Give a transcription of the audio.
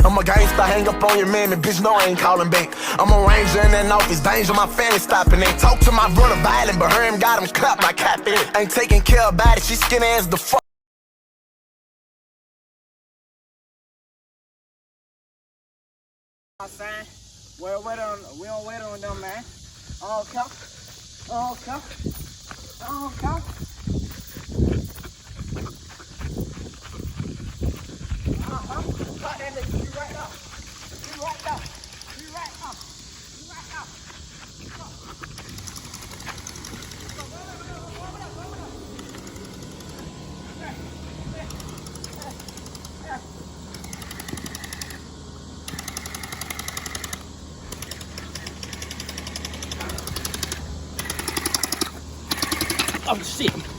I'm a gangster, hang up on your man, and bitch, no, I ain't calling back. I'm a ranger in that office, danger, my family stopping it. Talk to my brother violent, but her him got him clapped like cap it. Ain't taking care about it, she skinny as the fuck. Saying, we don't wait on them, man. Okay. Okay. Okay. Cut that nigga, you right now. You right now. You right now. You right now. Oh shit.